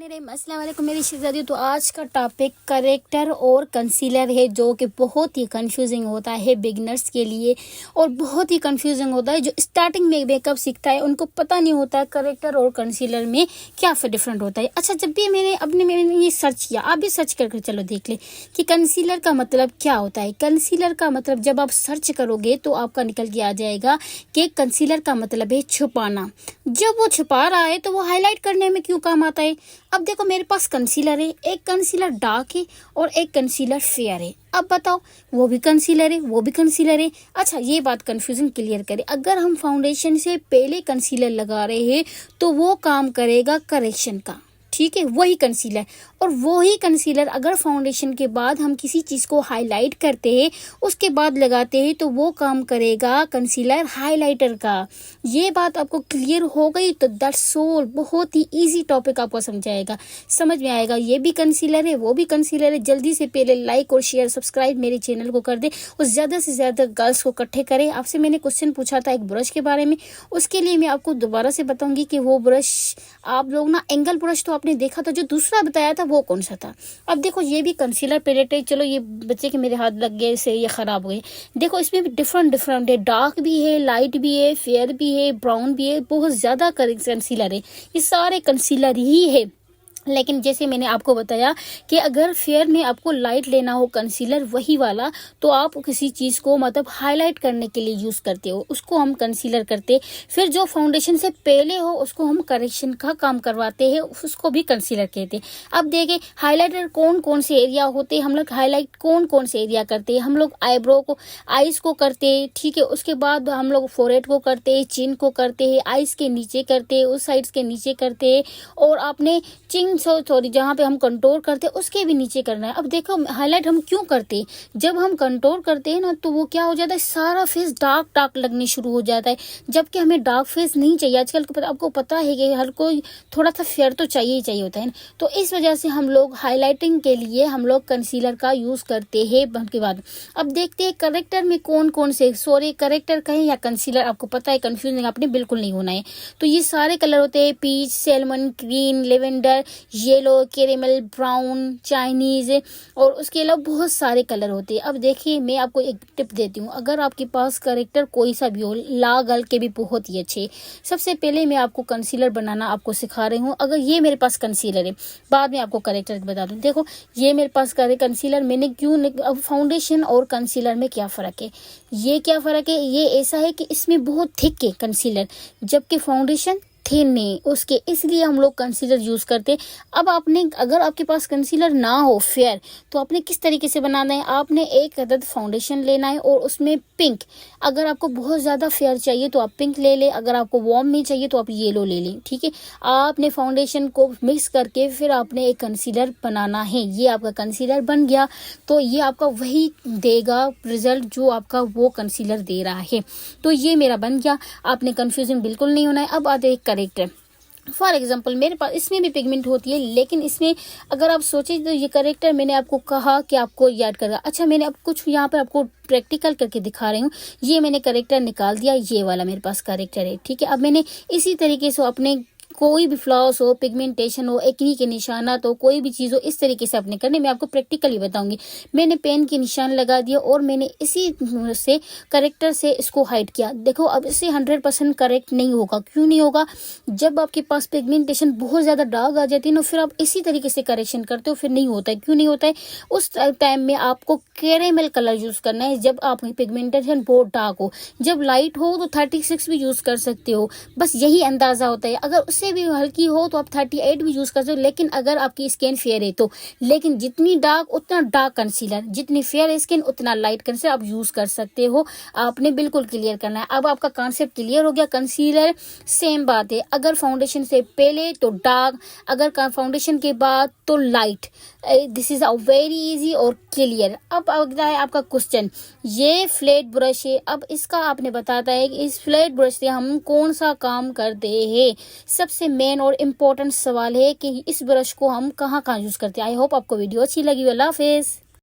अस्सलाम वालेकुम मेरी शहजादी। तो आज का टॉपिक करेक्टर और कंसीलर है, जो कि बहुत ही कंफ्यूजिंग होता है बिगिनर्स के लिए और बहुत ही कंफ्यूजिंग होता है जो स्टार्टिंग में मेकअप सीखता है, उनको पता नहीं होता है करेक्टर और कंसीलर में क्या डिफरेंट होता है। अच्छा, जब भी मैंने ये सर्च किया, आप भी सर्च करके चलो देख ले कि कंसीलर का मतलब क्या होता है। कंसीलर का मतलब जब आप सर्च करोगे तो आपका निकल के आ जाएगा कि कंसीलर का मतलब है छुपाना। जब वो छुपा रहा है तो वो हाईलाइट करने में क्यों काम आता है। अब देखो, मेरे पास कंसीलर है, एक कंसीलर डार्क है और एक कंसीलर फेयर है। अब बताओ, वो भी कंसीलर है, वो भी कंसीलर है। अच्छा, ये बात कंफ्यूजन क्लियर करें। अगर हम फाउंडेशन से पहले कंसीलर लगा रहे हैं तो वो काम करेगा करेक्शन का, ठीक है, वही कंसीलर। और वही कंसीलर अगर फाउंडेशन के बाद हम किसी चीज़ को हाईलाइट करते हैं, उसके बाद लगाते हैं, तो वो काम करेगा कंसीलर हाइलाइटर का। ये बात आपको क्लियर हो गई तो दैट्स ऑल। बहुत ही इजी टॉपिक आपको समझाएगा, समझ में आएगा। ये भी कंसीलर है, वो भी कंसीलर है। जल्दी से पहले लाइक और शेयर सब्सक्राइब मेरे चैनल को कर दे और ज़्यादा से ज़्यादा गर्ल्स को इकट्ठे करें। आपसे मैंने क्वेश्चन पूछा था एक ब्रश के बारे में, उसके लिए मैं आपको दोबारा से बताऊंगी कि वो ब्रश आप लोग ना, एंगल ब्रश तो आपने देखा था, जो दूसरा बताया था वो कौन सा था। अब देखो, ये भी कंसीलर पैलेट है। चलो, ये बच्चे के मेरे हाथ लग गए, से ये खराब हो गए। देखो, इसमें भी डिफरेंट है, डार्क भी है, लाइट भी है, फेयर भी है, ब्राउन भी है, बहुत ज्यादा कंसीलर है। ये सारे कंसीलर ही है। लेकिन जैसे मैंने आपको बताया कि अगर फेयर में आपको लाइट लेना हो कंसीलर वही वाला, तो आप किसी चीज़ को मतलब हाईलाइट करने के लिए यूज़ करते हो, उसको हम कंसीलर करते। फिर जो फाउंडेशन से पहले हो उसको हम करेक्शन का काम करवाते हैं, उसको भी कंसीलर कहते हैं। अब देखें, हाईलाइटर कौन कौन से एरिया होते हैं। हम लोग हाईलाइट कौन कौन से एरिया करते हैं। हम लोग आईब्रो को, आईज को करते हैं, ठीक है। उसके बाद हम लोग फोरहेड को करते हैं, चिन को करते हैं, आईज के नीचे करते हैं, उस साइड्स के नीचे करते हैं, और आपने चिन सॉरी जहाँ पे हम कंटोर करते हैं उसके भी नीचे करना है। अब देखो, हाईलाइट हम क्यों करते हैं, जब हम कंटोर करते हैं ना तो वो क्या हो जाता है, सारा फेस डार्क डार्क लगने शुरू हो जाता है, जबकि हमें डार्क फेस नहीं चाहिए। आजकल आपको पता है कि हर कोई थोड़ा सा फेयर तो चाहिए ही चाहिए होता है ना। तो इस वजह से हम लोग हाईलाइटिंग के लिए हम लोग कंसीलर का यूज करते हैं। के बाद अब देखते हैं करेक्टर में कौन कौन से, सॉरी करेक्टर कहें या कंसीलर, आपको पता है कंफ्यूजन आपने बिल्कुल नहीं होना है। तो ये सारे कलर होते हैं, peach, salmon, green, lavender, yellow, caramel, brown, Chinese, और उसके अलावा बहुत सारे कलर होते हैं। अब देखिए, मैं आपको एक टिप देती हूँ। अगर आपके पास करेक्टर कोई सा भी हो, लाल के भी बहुत ही अच्छे। सबसे पहले मैं आपको कंसीलर बनाना आपको सिखा रही हूँ। अगर ये मेरे पास कंसीलर है, बाद में आपको करेक्टर बता दूँ। देखो, ये मेरे पास कंसीलर मैंने क्यों, अब फाउंडेशन और कंसीलर में क्या फ़र्क है, ये क्या फ़र्क है, ये ऐसा है कि इसमें बहुत थिक है कंसीलर, जबकि फाउंडेशन थे नहीं उसके, इसलिए हम लोग कंसीलर यूज़ करते। अब आपने, अगर आपके पास कंसीलर ना हो फेयर, तो आपने किस तरीके से बनाना है, आपने एक अदद फाउंडेशन लेना है और उसमें पिंक, अगर आपको बहुत ज़्यादा फेयर चाहिए तो आप पिंक ले लें, अगर आपको वार्म में चाहिए तो आप येलो ले लें, ठीक है। आपने फाउंडेशन को मिक्स करके फिर आपने एक कंसीलर बनाना है। ये आपका कंसीलर बन गया, तो ये आपका वही देगा रिजल्ट जो आपका वो कंसीलर दे रहा है। तो ये मेरा बन गया, आपने कंफ्यूजन बिल्कुल नहीं होना है। अब आते करेक्टर। फॉर एग्जाम्पल, मेरे पास इसमें भी पिगमेंट होती है, लेकिन इसमें अगर आप सोचें तो ये करेक्टर मैंने आपको कहा कि आपको याद करेगा। अच्छा, मैंने अब कुछ यहाँ पर आपको प्रैक्टिकल करके दिखा रही हूँ। ये मैंने करेक्टर निकाल दिया, ये वाला मेरे पास करेक्टर है, ठीक है। अब मैंने इसी तरीके से अपने कोई भी फ्लॉस हो, पिगमेंटेशन हो, एक्नी के निशानात हो, कोई भी चीज़ हो, इस तरीके से अपने करने, मैं आपको प्रैक्टिकली बताऊंगी। मैंने पेन के निशान लगा दिया और मैंने इसी से करेक्टर से इसको हाइड किया। देखो, अब इससे 100% करेक्ट नहीं होगा। क्यों नहीं होगा, जब आपके पास पिगमेंटेशन बहुत ज़्यादा डार्क आ जाती है ना, फिर आप इसी तरीके से करेक्शन करते हो, फिर नहीं होता है। क्यों नहीं होता है, उस टाइम में आपको कैरेमल कलर यूज़ करना है जब आप पिगमेंटेशन बहुत डार्क हो। जब लाइट हो तो 36 भी यूज़ कर सकते हो, बस यही अंदाज़ा होता है। अगर उससे भी हल्की हो तो आप 38 भी यूज कर सकते हो, लेकिन अगर आपकी स्किन फेयर है तो। लेकिन जितनी डार्क उतना डार्क कंसीलर, जितनी फेयर स्किन उतना लाइट कंसीलर आप यूज कर सकते हो। आपने बिल्कुल क्लियर करना है। अब आपका कॉन्सेप्ट क्लियर हो गया। कंसीलर सेम बात है, अगर फाउंडेशन से पहले तो डार्क, अगर फाउंडेशन के बाद तो light. This is a very easy और क्लियर। अब अगला है आपका क्वेश्चन, ये फ्लैट ब्रश है। अब इसका आपने बताता है कि इस फ्लैट ब्रश से हम कौन सा काम करते हैं। सबसे मेन और इम्पोर्टेंट सवाल है कि इस ब्रश को हम कहाँ कहाँ यूज करते हैं। आई होप आपको वीडियो अच्छी लगी। अल्लाह हाफिज।